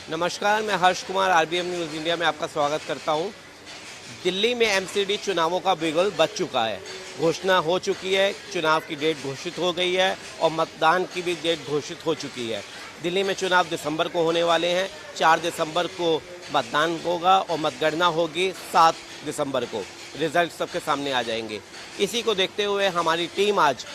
नमस्कार, मैं Harsh Kumar RBM news India में आपका स्वागत करता हूं। दिल्ली में एमसीडी चुनावों का बिगुल बज चुका है। घोषणा हो चुकी है, चुनाव की डेट घोषित हो गई है और मतदान की भी डेट घोषित हो चुकी है। दिल्ली में चुनाव दिसंबर को होने वाले हैं। 4 दिसंबर को मतदान होगा और मतगणना होगी 7 दिसंबर को। रिजल्ट सबके सामने आ जाएंगे। इसी को देखते हुए हमारी टीम आज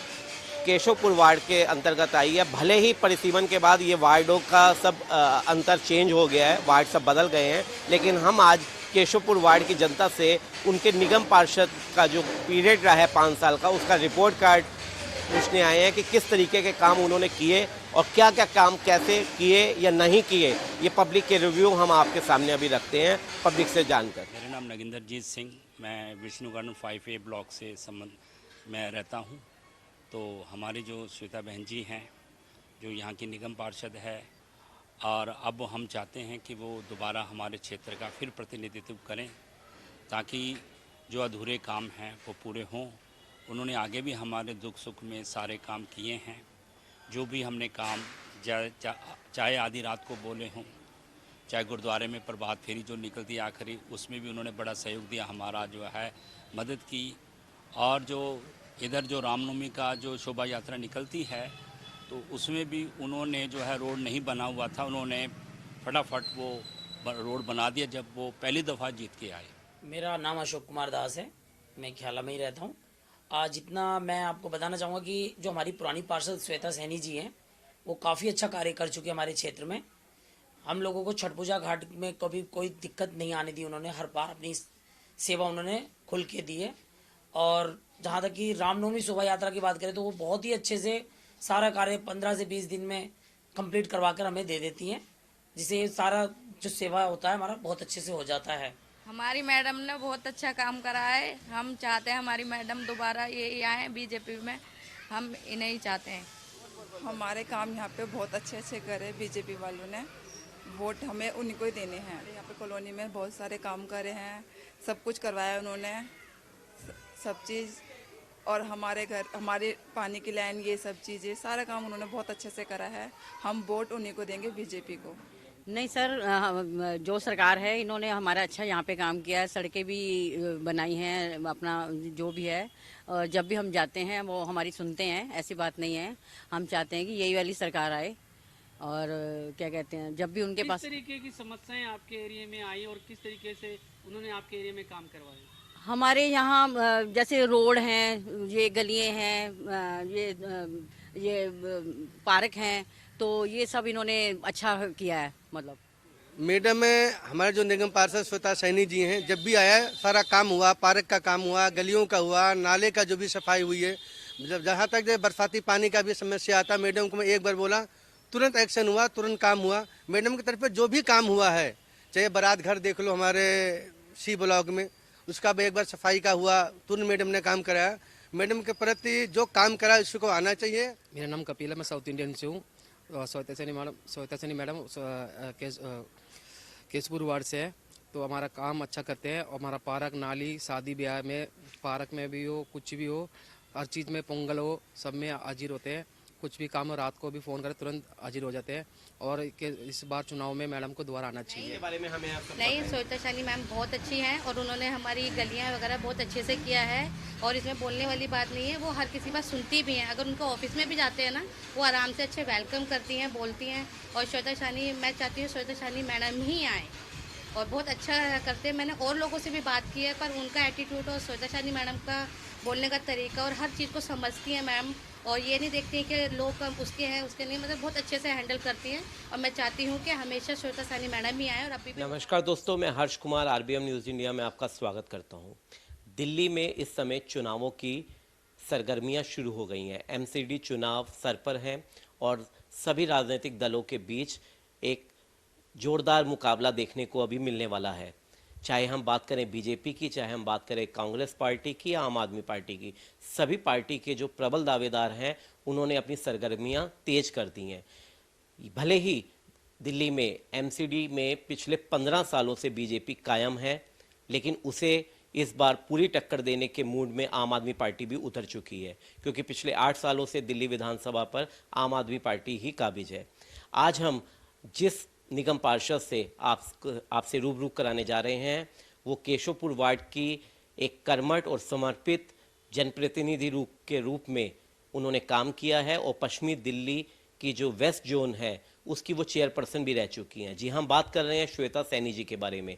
केशवपुर वार्ड के अंतर्गत आई है। भले ही परिसीमन के बाद ये वार्डों का सब अंतर चेंज हो गया है, वार्ड सब बदल गए हैं, लेकिन हम आज केशवपुर वार्ड की जनता से उनके निगम पार्षद का जो पीरियड रहा है 5 साल का, उसका रिपोर्ट कार्ड पूछने आए हैं कि किस तरीके के काम उन्होंने किए और क्या क्या काम कैसे किए या नहीं किए। ये पब्लिक के रिव्यू हम आपके सामने अभी रखते हैं पब्लिक से जानकर। मेरा नाम नगिंदरजीत सिंह, मैं विष्णु गार्डन 5A ब्लॉक से संबंध में रहता हूं। तो हमारी जो श्वेता बहन जी हैं, जो यहाँ की निगम पार्षद है, और अब हम चाहते हैं कि वो दोबारा हमारे क्षेत्र का फिर प्रतिनिधित्व करें ताकि जो अधूरे काम हैं वो पूरे हों। उन्होंने आगे भी हमारे दुख सुख में सारे काम किए हैं। जो भी हमने काम चाहे आधी रात को बोले हों, चाहे गुरुद्वारे में प्रभात फेरी जो निकलती है आखिरी, उसमें भी उन्होंने बड़ा सहयोग दिया, हमारा जो है मदद की। और जो इधर जो रामनवमी का जो शोभा यात्रा निकलती है, तो उसमें भी उन्होंने जो है रोड नहीं बना हुआ था, उन्होंने फटाफट वो रोड बना दिया जब वो पहली दफ़ा जीत के आए। मेरा नाम अशोक कुमार दास है, मैं ख्याला में ही रहता हूँ। आज जितना मैं आपको बताना चाहूँगा कि जो हमारी पुरानी पार्षद श्वेता सैनी जी हैं, वो काफ़ी अच्छा कार्य कर चुके हैं हमारे क्षेत्र में। हम लोगों को छठ पूजा घाट में कभी कोई दिक्कत नहीं आने दी उन्होंने, हर बार अपनी सेवा उन्होंने खुल के दी है। और जहाँ तक कि रामनवमी शोभा यात्रा की बात करें तो वो बहुत ही अच्छे से सारा कार्य 15 से 20 दिन में कंप्लीट करवा कर हमें दे देती हैं, जिससे सारा जो सेवा होता है हमारा बहुत अच्छे से हो जाता है। हमारी मैडम ने बहुत अच्छा काम करा है। हम चाहते हैं हमारी मैडम दोबारा ये आए बीजेपी में, हम इन्हें ही चाहते हैं। हमारे काम यहाँ पे बहुत अच्छे अच्छे करे बीजेपी वालों ने, वोट हमें उन्हीं को ही देने हैं। यहाँ पे कॉलोनी में बहुत सारे काम करे हैं, सब कुछ करवाया उन्होंने, सब चीज़। और हमारे घर, हमारे पानी की लाइन, ये सब चीज़ें, सारा काम उन्होंने बहुत अच्छे से करा है। हम वोट उन्हीं को देंगे, बीजेपी को। नहीं सर, जो सरकार है इन्होंने हमारा अच्छा यहाँ पे काम किया है, सड़कें भी बनाई हैं, अपना जो भी है। जब भी हम जाते हैं वो हमारी सुनते हैं, ऐसी बात नहीं है। हम चाहते हैं कि यही वाली सरकार आए। और क्या कहते हैं, जब भी उनके पास किस तरीके की समस्याएं आपके एरिया में आई और किस तरीके से उन्होंने आपके एरिया में काम करवाया? हमारे यहाँ जैसे रोड हैं, ये गलियाँ हैं, ये पार्क हैं, तो ये सब इन्होंने अच्छा किया है। मतलब मैडम में हमारे जो निगम पार्षद श्वेता सैनी जी हैं, जब भी आया सारा काम हुआ, पार्क का काम हुआ, गलियों का हुआ, नाले का जो भी सफाई हुई है। जब जहाँ तक जो बरसाती पानी का भी समस्या आता, मैडम को मैं एक बार बोला, तुरंत एक्शन हुआ, तुरंत काम हुआ। मैडम की तरफ से जो भी काम हुआ है, चाहे बारात घर देख लो हमारे सी ब्लॉक में, उसका भी एक बार सफाई का हुआ, तुरंत मैडम ने काम कराया। मैडम के प्रति जो काम करा इसको आना चाहिए। मेरा नाम कपिल है, मैं साउथ इंडियन से हूँ। श्वेता सैनी मैडम केशपुर वार्ड से है। तो हमारा काम अच्छा करते हैं और हमारा पार्क, नाली, शादी ब्याह में पार्क में भी हो, कुछ भी हो, हर चीज़ में, पोंगल हो, सब में हाजिर होते हैं। कुछ भी काम हो, रात को भी फ़ोन करें तुरंत हाजिर हो जाते हैं। और इस बार चुनाव में मैडम को दोबारा आना चाहिए। बारे में हमें नहीं, श्वेता सैनी मैम बहुत अच्छी हैं और उन्होंने हमारी गलियाँ वगैरह बहुत अच्छे से किया है। और इसमें बोलने वाली बात नहीं है, वो हर किसी बात सुनती भी हैं। अगर उनको ऑफिस में भी जाते हैं ना, वो आराम से अच्छे वेलकम करती हैं, बोलती हैं। और श्वेता सैनी, मैं चाहती हूँ श्वेता सैनी मैडम ही आए और बहुत अच्छा करते हैं। मैंने और लोगों से भी बात की है, पर उनका एटीट्यूड और श्वेता सैनी मैडम का बोलने का तरीका और हर चीज़ को समझती हैं मैम। और ये नहीं देखती हैं कि लोग कम उसके हैं उसके नहीं, मतलब बहुत अच्छे से हैंडल करती हैं। और मैं चाहती हूँ कि हमेशा श्वेता सैनी मैडम ही आए और अभी भी। नमस्कार दोस्तों, मैं Harsh Kumar RBM news India में आपका स्वागत करता हूं। दिल्ली में इस समय चुनावों की सरगर्मियां शुरू हो गई हैं। एमसीडी चुनाव सर पर हैं और सभी राजनीतिक दलों के बीच एक जोरदार मुकाबला देखने को अभी मिलने वाला है। चाहे हम बात करें बीजेपी की, चाहे हम बात करें कांग्रेस पार्टी की या आम आदमी पार्टी की, सभी पार्टी के जो प्रबल दावेदार हैं उन्होंने अपनी सरगर्मियां तेज कर दी हैं। भले ही दिल्ली में एमसीडी में पिछले 15 सालों से बीजेपी कायम है, लेकिन उसे इस बार पूरी टक्कर देने के मूड में आम आदमी पार्टी भी उतर चुकी है, क्योंकि पिछले 8 सालों से दिल्ली विधानसभा पर आम आदमी पार्टी ही काबिज है। आज हम जिस निगम पार्षद से आपसे रूबरू कराने जा रहे हैं, वो केशवपुर वार्ड की एक कर्मठ और समर्पित जनप्रतिनिधि के रूप में उन्होंने काम किया है और पश्चिमी दिल्ली की जो वेस्ट जोन है उसकी वो चेयरपर्सन भी रह चुकी हैं। जी, हम बात कर रहे हैं श्वेता सैनी जी के बारे में।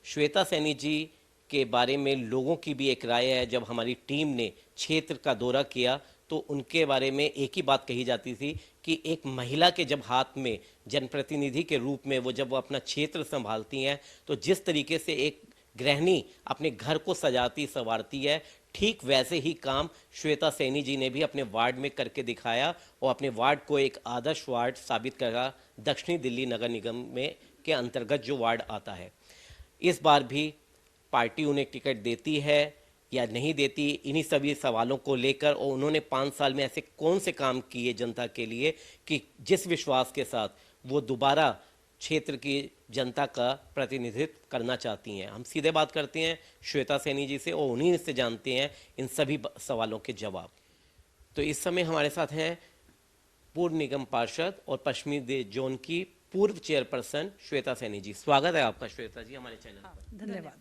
श्वेता सैनी जी के बारे में लोगों की भी एक राय है। जब हमारी टीम ने क्षेत्र का दौरा किया तो उनके बारे में एक ही बात कही जाती थी कि एक महिला के जब हाथ में जनप्रतिनिधि के रूप में वो अपना क्षेत्र संभालती हैं तो जिस तरीके से एक गृहिणी अपने घर को सजाती संवारती है, ठीक वैसे ही काम श्वेता सैनी जी ने भी अपने वार्ड में करके दिखाया और अपने वार्ड को एक आदर्श वार्ड साबित करा दक्षिणी दिल्ली नगर निगम में के अंतर्गत जो वार्ड आता है। इस बार भी पार्टी उन्हें टिकट देती है या नहीं देती, इन्हीं सभी सवालों को लेकर और उन्होंने 5 साल में ऐसे कौन से काम किए जनता के लिए कि जिस विश्वास के साथ वो दोबारा क्षेत्र की जनता का प्रतिनिधित्व करना चाहती हैं। हम सीधे बात करते हैं श्वेता सैनी जी से और उन्हीं से जानते हैं इन सभी सवालों के जवाब। तो इस समय हमारे साथ हैं पूर्व निगम पार्षद और पश्चिमी जोन की पूर्व चेयरपर्सन श्वेता सैनी जी। स्वागत है आपका श्वेता जी हमारे चैनल पर। धन्यवाद।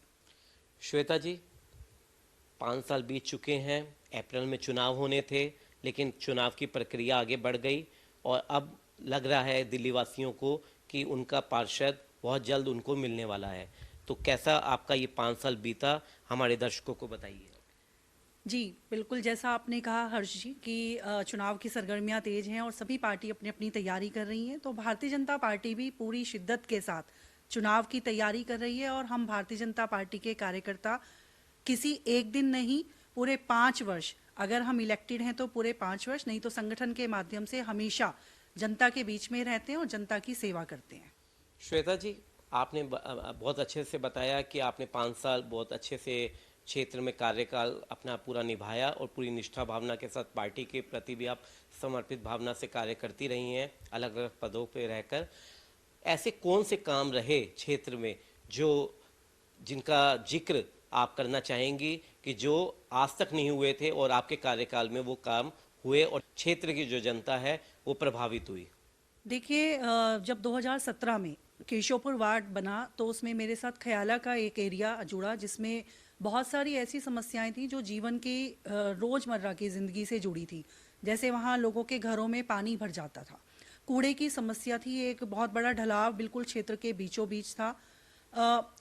श्वेता जी, 5 साल बीत चुके हैं, अप्रैल में चुनाव होने थे लेकिन चुनाव की प्रक्रिया आगे बढ़ गई और अब लग रहा है दिल्ली वासियों को कि उनका पार्षद बहुत जल्द उनको मिलने वाला है। तो कैसा आपका ये 5 साल बीता, हमारे दर्शकों को बताइए। जी बिल्कुल, जैसा आपने कहा हर्ष जी कि चुनाव की सरगर्मियां तेज हैं और सभी पार्टी अपनी अपनी तैयारी कर रही हैं, तो भारतीय जनता पार्टी भी पूरी शिद्दत के साथ चुनाव की तैयारी कर रही है और हम भारतीय जनता पार्टी के कार्यकर्ता किसी एक दिन नहीं, पूरे 5 वर्ष, अगर हम इलेक्टेड हैं तो पूरे 5 वर्ष, नहीं तो संगठन के माध्यम से हमेशा जनता के बीच में रहते हैं और जनता की सेवा करते हैं। श्वेता जी, आपने बहुत अच्छे से बताया कि आपने 5 साल बहुत अच्छे से क्षेत्र में कार्यकाल अपना पूरा निभाया और पूरी निष्ठा भावना के साथ पार्टी के प्रति भी आप समर्पित भावना से कार्य करती रही हैं अलग अलग पदों पर रहकर। ऐसे कौन से काम रहे क्षेत्र में जो जिनका जिक्र आप करना चाहेंगी कि जो आज तक नहीं हुए थे और आपके कार्यकाल में वो काम हुए और क्षेत्र की जो जनता है वो प्रभावित हुई? देखिए, जब 2017 में केशवपुर वार्ड बना तो उसमें मेरे साथ ख्याला का एक एरिया जुड़ा जिसमें बहुत सारी ऐसी समस्याएं थी जो जीवन की रोज़मर्रा की ज़िंदगी से जुड़ी थी। जैसे वहाँ लोगों के घरों में पानी भर जाता था, कूड़े की समस्या थी, एक बहुत बड़ा ढलाव बिल्कुल क्षेत्र के बीचों बीच था।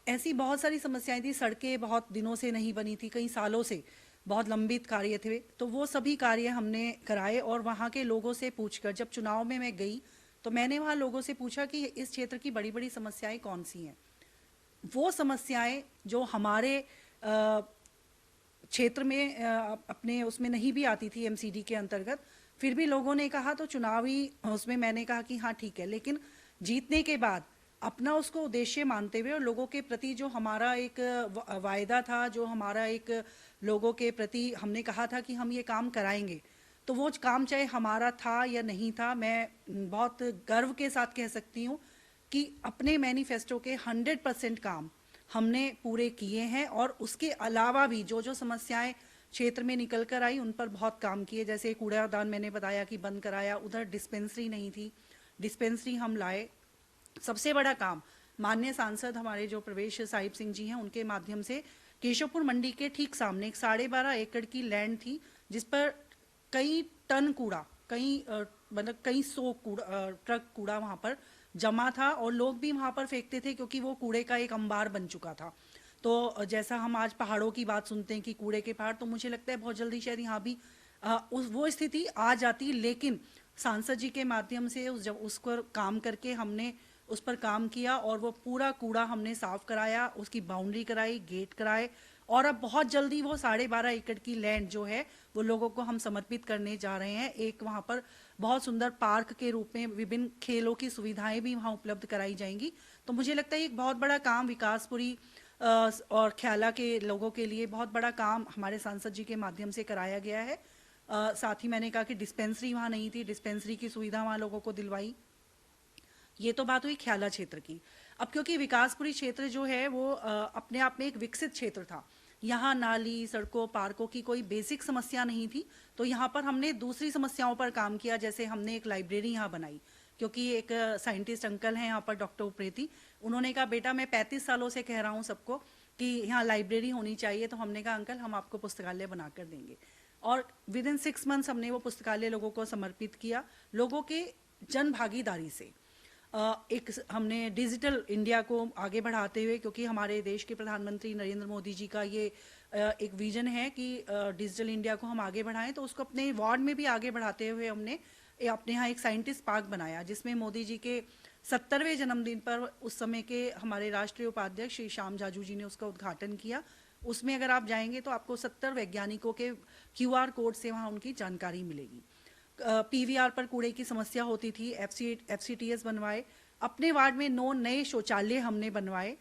ऐसी बहुत सारी समस्याएं थी, सड़कें बहुत दिनों से नहीं बनी थी, कई सालों से बहुत लंबित कार्य थे, तो वो सभी कार्य हमने कराए। और वहाँ के लोगों से पूछकर, जब चुनाव में मैं गई तो मैंने वहाँ लोगों से पूछा कि इस क्षेत्र की बड़ी बड़ी समस्याएं कौन सी हैं। वो समस्याएं जो हमारे क्षेत्र में अपने उसमें नहीं भी आती थी एमसीडी के अंतर्गत, फिर भी लोगों ने कहा, तो चुनावी उसमें मैंने कहा कि हाँ ठीक है, लेकिन जीतने के बाद अपना उसको उद्देश्य मानते हुए और लोगों के प्रति जो हमारा एक वायदा था, जो हमारा एक लोगों के प्रति हमने कहा था कि हम ये काम कराएंगे, तो वो काम चाहे हमारा था या नहीं था, मैं बहुत गर्व के साथ कह सकती हूँ कि अपने मैनिफेस्टो के 100% काम हमने पूरे किए हैं। और उसके अलावा भी जो जो समस्याएं क्षेत्र में निकल कर आई उन पर बहुत काम किए। जैसे कूड़ादान मैंने बताया कि बंद कराया, उधर डिस्पेंसरी नहीं थी, डिस्पेंसरी हम लाए। सबसे बड़ा काम माननीय सांसद हमारे जो प्रवेश साहिब सिंह जी हैं, उनके माध्यम से केशवपुर मंडी के ठीक सामने एक 12.5 एकड़ की लैंड थी जिस पर कई टन कूड़ा, मतलब कई 100 ट्रक कूड़ा वहाँ पर जमा था और लोग भी वहाँ पर फेंकते थे क्योंकि वो कूड़े का एक अंबार बन चुका था। तो जैसा हम आज पहाड़ों की बात सुनते हैं कि कूड़े के पहाड़, तो मुझे लगता है बहुत जल्दी शायद यहाँ भी वो स्थिति आ जाती, लेकिन सांसद जी के माध्यम से जब उस पर काम करके हमने उस पर काम किया और वो पूरा कूड़ा हमने साफ कराया, उसकी बाउंड्री कराई, गेट कराए और अब बहुत जल्दी वो 12.5 एकड़ की लैंड जो है वो लोगों को हम समर्पित करने जा रहे हैं। एक वहाँ पर बहुत सुंदर पार्क के रूप में विभिन्न खेलों की सुविधाएं भी वहाँ उपलब्ध कराई जाएंगी। तो मुझे लगता है एक बहुत बड़ा काम विकासपुरी और ख्याला के लोगों के लिए बहुत बड़ा काम हमारे सांसद जी के माध्यम से कराया गया है। साथ ही मैंने कहा कि डिस्पेंसरी वहाँ नहीं थी, डिस्पेंसरी की सुविधा वहाँ लोगों को दिलवाई। ये तो बात हुई ख्याला क्षेत्र की। अब क्योंकि विकासपुरी क्षेत्र जो है वो अपने आप में एक विकसित क्षेत्र था, यहाँ नाली, सड़कों, पार्कों की कोई बेसिक समस्या नहीं थी, तो यहाँ पर हमने दूसरी समस्याओं पर काम किया। जैसे हमने एक लाइब्रेरी यहाँ बनाई, क्योंकि एक साइंटिस्ट अंकल हैं यहाँ पर, डॉक्टर उप्रेती, उन्होंने कहा बेटा मैं 35 सालों से कह रहा हूँ सबको कि यहाँ लाइब्रेरी होनी चाहिए। तो हमने कहा अंकल हम आपको पुस्तकालय बना कर देंगे, और विद इन 6 मंथ्स हमने वो पुस्तकालय लोगों को समर्पित किया। लोगों के जन भागीदारी से एक हमने डिजिटल इंडिया को आगे बढ़ाते हुए, क्योंकि हमारे देश के प्रधानमंत्री नरेंद्र मोदी जी का ये एक विजन है कि डिजिटल इंडिया को हम आगे बढ़ाएं, तो उसको अपने वार्ड में भी आगे बढ़ाते हुए हमने अपने यहाँ एक साइंटिस्ट पार्क बनाया, जिसमें मोदी जी के 70वें जन्मदिन पर उस समय के हमारे राष्ट्रीय उपाध्यक्ष श्री श्याम जाजू जी ने उसका उद्घाटन किया। उसमें अगर आप जाएंगे तो आपको 70 वैज्ञानिकों के QR कोड से वहाँ उनकी जानकारी मिलेगी। PVR पर कूड़े की समस्या होती थी, FCTS बनवाए, अपने वार्ड में 9 नए शौचालय हमने बनवाए,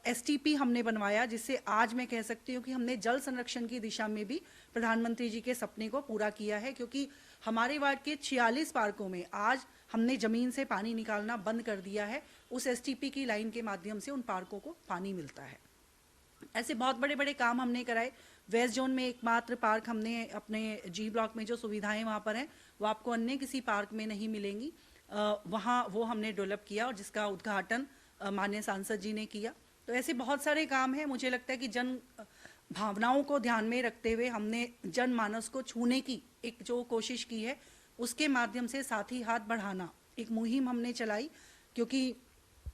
STP हमने बनवाया, जिससे आज मैं कह सकती हूँ कि हमने जल संरक्षण की दिशा में भी प्रधानमंत्री जी के सपने को पूरा किया है, क्योंकि हमारे वार्ड के 46 पार्कों में आज हमने जमीन से पानी निकालना बंद कर दिया है। उस STP की लाइन के माध्यम से उन पार्कों को पानी मिलता है। ऐसे बहुत बड़े बड़े काम हमने कराए। वेस्ट जोन में एकमात्र पार्क हमने अपने G ब्लॉक में जो सुविधाएं वहाँ पर हैं वो आपको अन्य किसी पार्क में नहीं मिलेंगी, वहाँ वो हमने डेवलप किया, और जिसका उद्घाटन माननीय सांसद जी ने किया। तो ऐसे बहुत सारे काम हैं। मुझे लगता है कि जन भावनाओं को ध्यान में रखते हुए हमने जनमानस को छूने की एक जो कोशिश की है, उसके माध्यम से साथी हाथ बढ़ाना एक मुहिम हमने चलाई, क्योंकि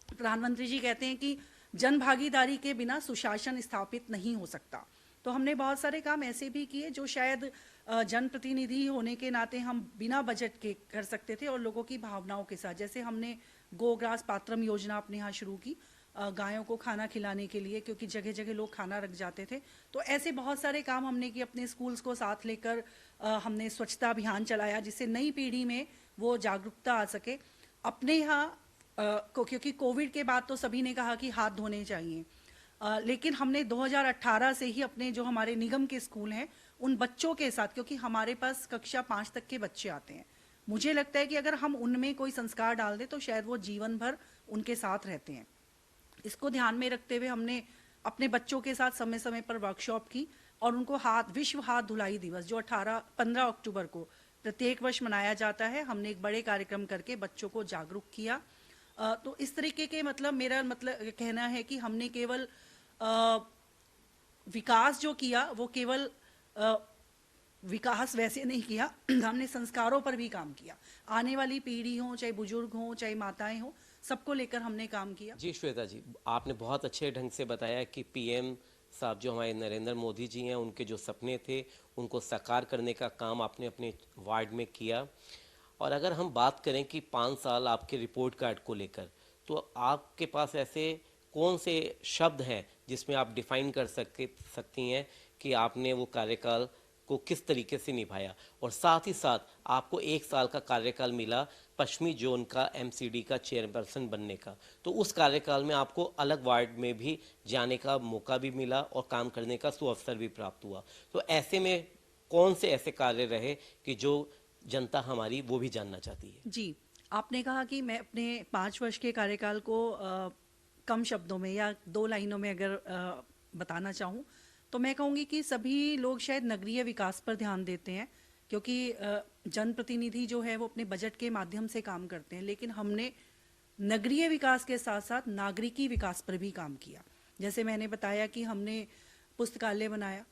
प्रधानमंत्री जी कहते हैं कि जन भागीदारी के बिना सुशासन स्थापित नहीं हो सकता। तो हमने बहुत सारे काम ऐसे भी किए जो शायद जनप्रतिनिधि होने के नाते हम बिना बजट के कर सकते थे, और लोगों की भावनाओं के साथ। जैसे हमने गोग्रास पात्रम योजना अपने यहाँ शुरू की, गायों को खाना खिलाने के लिए, क्योंकि जगह जगह लोग खाना रख जाते थे। तो ऐसे बहुत सारे काम हमने किए। अपने स्कूल्स को साथ लेकर हमने स्वच्छता अभियान चलाया, जिससे नई पीढ़ी में वो जागरूकता आ सके। अपने यहाँ क्योंकि कोविड के बाद तो सभी ने कहा कि हाथ धोने चाहिए, लेकिन हमने 2018 से ही अपने जो हमारे निगम के स्कूल हैं उन बच्चों के साथ, क्योंकि हमारे पास कक्षा 5 तक के बच्चे आते हैं, मुझे लगता है कि अगर हम उनमें कोई संस्कार डाल दें तो शायद वो जीवन भर उनके साथ रहते हैं। इसको ध्यान में रखते हुए हमने अपने बच्चों के साथ समय समय पर वर्कशॉप की, और उनको विश्व हाथ धुलाई दिवस जो 15 अक्टूबर को प्रत्येक वर्ष मनाया जाता है, हमने एक बड़े कार्यक्रम करके बच्चों को जागरूक किया। तो इस तरीके के मेरा कहना है कि हमने केवल विकास जो किया वो केवल विकास वैसे नहीं किया, हमने संस्कारों पर भी काम किया। आने वाली पीढ़ी हो, चाहे बुजुर्ग हो, चाहे माताएं हो, सबको लेकर हमने काम किया। जी श्वेता जी, आपने बहुत अच्छे ढंग से बताया कि PM साहब जो हमारे नरेंद्र मोदी जी हैं, उनके जो सपने थे उनको साकार करने का काम आपने अपने वार्ड में किया। और अगर हम बात करें कि 5 साल आपके रिपोर्ट कार्ड को लेकर, तो आपके पास ऐसे कौन से शब्द हैं जिसमें आप डिफाइन कर सकती हैं कि आपने वो कार्यकाल को किस तरीके से निभाया, और साथ ही साथ आपको 1 साल का कार्यकाल मिला पश्चिमी जोन का MCD का चेयरपर्सन बनने का, तो उस कार्यकाल में आपको अलग वार्ड में भी जाने का मौका भी मिला और काम करने का सुअवसर भी प्राप्त हुआ। तो ऐसे में कौन से ऐसे कार्य रहे कि जो जनता हमारी वो भी जानना चाहती है? जी, आपने कहा कि मैं अपने 5 वर्ष के कार्यकाल को कम शब्दों में या 2 लाइनों में अगर बताना चाहूँ तो मैं कहूँगी कि सभी लोग शायद नगरीय विकास पर ध्यान देते हैं, क्योंकि जनप्रतिनिधि जो है वो अपने बजट के माध्यम से काम करते हैं, लेकिन हमने नगरीय विकास के साथ साथ नागरिकी विकास पर भी काम किया। जैसे मैंने बताया कि हमने पुस्तकालय बनाया,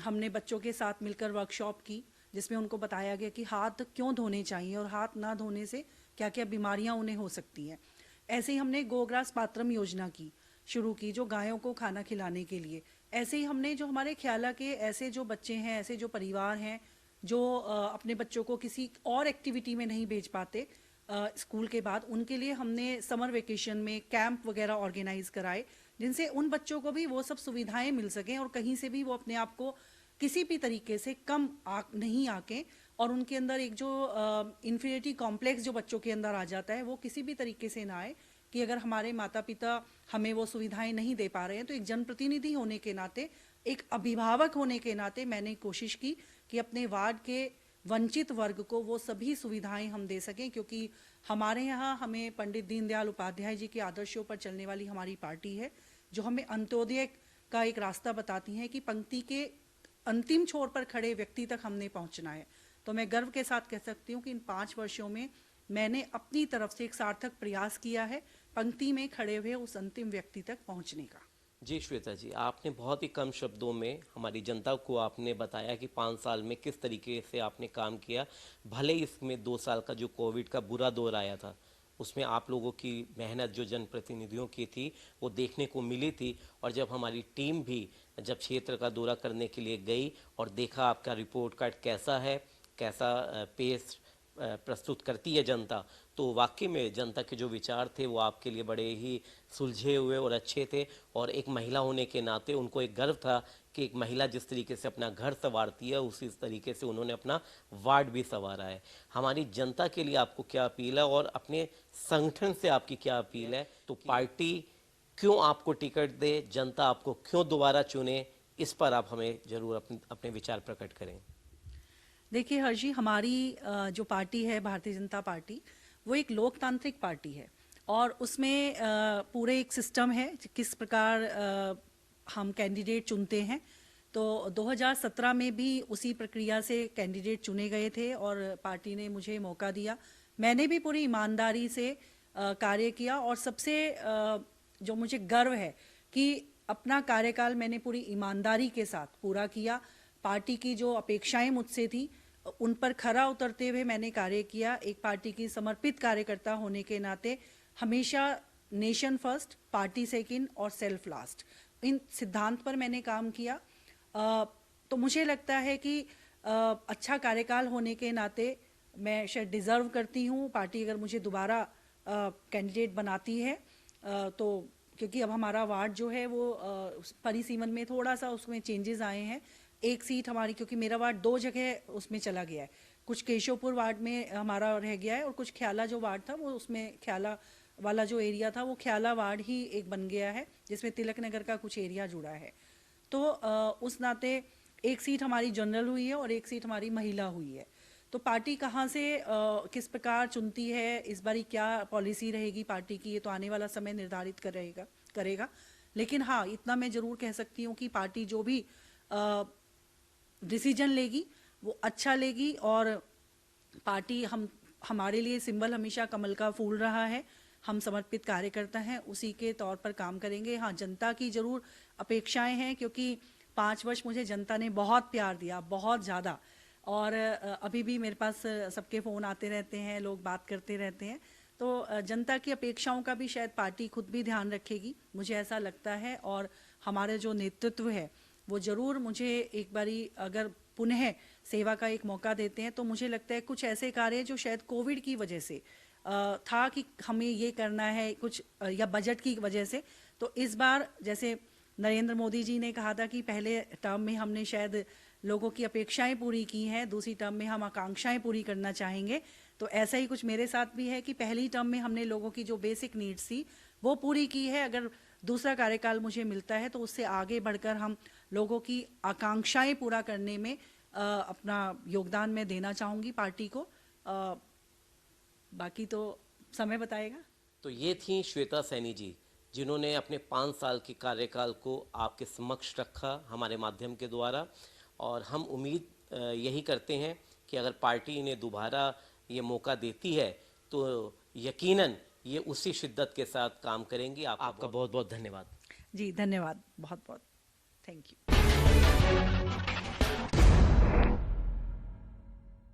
हमने बच्चों के साथ मिलकर वर्कशॉप की, जिसमें उनको बताया गया कि हाथ क्यों धोने चाहिए और हाथ ना धोने से क्या क्या बीमारियां उन्हें हो सकती हैं। ऐसे ही हमने गोग्रास पात्रम योजना शुरू की, जो गायों को खाना खिलाने के लिए। ऐसे ही हमने जो हमारे ख्याला के ऐसे जो बच्चे हैं, ऐसे जो परिवार हैं जो अपने बच्चों को किसी और एक्टिविटी में नहीं भेज पाते स्कूल के बाद, उनके लिए हमने समर वेकेशन में कैंप वगैरह ऑर्गेनाइज कराए, जिनसे उन बच्चों को भी वो सब सुविधाएं मिल सकें और कहीं से भी वो अपने आप को किसी भी तरीके से कम नहीं आके, और उनके अंदर एक जो इन्फीरियरिटी कॉम्प्लेक्स जो बच्चों के अंदर आ जाता है वो किसी भी तरीके से ना आए कि अगर हमारे माता पिता हमें वो सुविधाएं नहीं दे पा रहे हैं। तो एक जनप्रतिनिधि होने के नाते, एक अभिभावक होने के नाते मैंने कोशिश की कि अपने वार्ड के वंचित वर्ग को वो सभी सुविधाएं हम दे सकें, क्योंकि हमारे यहाँ हमें पंडित दीनदयाल उपाध्याय जी के आदर्शों पर चलने वाली हमारी पार्टी है, जो हमें अंत्योदय का एक रास्ता बताती है कि पंक्ति के अंतिम छोर पर खड़े व्यक्ति तक हमने पहुंचना है। तो मैं गर्व के साथ कह सकती हूँ कि इन 5 वर्षों में मैंने अपनी तरफ से एक सार्थक प्रयास किया है पंक्ति में खड़े हुए उस अंतिम व्यक्ति तक पहुंचने का। जी श्वेता जी, आपने बहुत ही कम शब्दों में हमारी जनता को आपने बताया कि 5 साल में किस तरीके से आपने काम किया। भले ही इसमें 2 साल का जो कोविड का बुरा दौर आया था, उसमें आप लोगों की मेहनत जो जनप्रतिनिधियों की थी वो देखने को मिली थी। और जब हमारी टीम भी जब क्षेत्र का दौरा करने के लिए गई और देखा आपका रिपोर्ट कार्ड कैसा है, कैसा पेश प्रस्तुत करती है जनता, तो वाकई में जनता के जो विचार थे वो आपके लिए बड़े ही सुलझे हुए और अच्छे थे। और एक महिला होने के नाते उनको एक गर्व था कि एक महिला जिस तरीके से अपना घर संवारती है उसी तरीके से उन्होंने अपना वार्ड भी संवारा है। हमारी जनता के लिए आपको क्या अपील है और अपने संगठन से आपकी क्या अपील है? तो पार्टी क्यों आपको टिकट दे, जनता आपको क्यों दोबारा चुने, इस पर आप हमें जरूर अपने विचार प्रकट करें। देखिए हर्षी, हमारी जो पार्टी है भारतीय जनता पार्टी, वो एक लोकतांत्रिक पार्टी है और उसमें पूरे एक सिस्टम है किस प्रकार हम कैंडिडेट चुनते हैं। तो 2017 में भी उसी प्रक्रिया से कैंडिडेट चुने गए थे और पार्टी ने मुझे मौका दिया। मैंने भी पूरी ईमानदारी से कार्य किया और सबसे जो मुझे गर्व है कि अपना कार्यकाल मैंने पूरी ईमानदारी के साथ पूरा किया। पार्टी की जो अपेक्षाएं मुझसे थी उन पर खरा उतरते हुए मैंने कार्य किया। एक पार्टी की समर्पित कार्यकर्ता होने के नाते हमेशा नेशन फर्स्ट, पार्टी सेकंड और सेल्फ लास्ट, इन सिद्धांत पर मैंने काम किया। तो मुझे लगता है कि अच्छा कार्यकाल होने के नाते मैं शायद डिज़र्व करती हूँ। पार्टी अगर मुझे दोबारा कैंडिडेट बनाती है तो, क्योंकि अब हमारा वार्ड जो है वो परिसीमन में थोड़ा सा उसमें चेंजेस आए हैं। एक सीट हमारी, क्योंकि मेरा वार्ड 2 जगह उसमें चला गया है, कुछ केशवपुर वार्ड में हमारा रह गया है और कुछ ख्याला जो वार्ड था वो उसमें ख्याला वाला जो एरिया था वो ख्याला वार्ड ही एक बन गया है जिसमें तिलक नगर का कुछ एरिया जुड़ा है। तो उस नाते एक सीट हमारी जनरल हुई है और एक सीट हमारी महिला हुई है। तो पार्टी कहाँ से किस प्रकार चुनती है, इस बारी क्या पॉलिसी रहेगी पार्टी की, ये तो आने वाला समय निर्धारित करेगा। लेकिन हाँ, इतना मैं जरूर कह सकती हूँ कि पार्टी जो भी डिसीजन लेगी वो अच्छा लेगी और पार्टी हमारे लिए सिंबल हमेशा कमल का फूल रहा है। हम समर्पित कार्यकर्ता हैं, उसी के तौर पर काम करेंगे। हाँ, जनता की जरूर अपेक्षाएं हैं क्योंकि 5 वर्ष मुझे जनता ने बहुत प्यार दिया, बहुत ज़्यादा। और अभी भी मेरे पास सबके फ़ोन आते रहते हैं, लोग बात करते रहते हैं। तो जनता की अपेक्षाओं का भी शायद पार्टी खुद भी ध्यान रखेगी, मुझे ऐसा लगता है। और हमारे जो नेतृत्व है वो ज़रूर मुझे एक बारी अगर पुनः सेवा का एक मौका देते हैं तो मुझे लगता है कुछ ऐसे कार्य जो शायद कोविड की वजह से था कि हमें ये करना है कुछ, या बजट की वजह से, तो इस बार जैसे नरेंद्र मोदी जी ने कहा था कि पहले टर्म में हमने शायद लोगों की अपेक्षाएं पूरी की हैं, दूसरी टर्म में हम आकांक्षाएं पूरी करना चाहेंगे। तो ऐसा ही कुछ मेरे साथ भी है कि पहली टर्म में हमने लोगों की जो बेसिक नीड्स थी वो पूरी की है। अगर दूसरा कार्यकाल मुझे मिलता है तो उससे आगे बढ़कर हम लोगों की आकांक्षाएं पूरा करने में अपना योगदान मैं देना चाहूँगी पार्टी को। बाकी तो समय बताएगा। तो ये थी श्वेता सैनी जी, जिन्होंने अपने 5 साल के कार्यकाल को आपके समक्ष रखा हमारे माध्यम के द्वारा। और हम उम्मीद यही करते हैं कि अगर पार्टी इन्हें दोबारा ये मौका देती है तो यकीनन ये उसी शिद्दत के साथ काम करेंगी। आपका बहुत बहुत धन्यवाद। जी धन्यवाद, बहुत बहुत थैंक यू।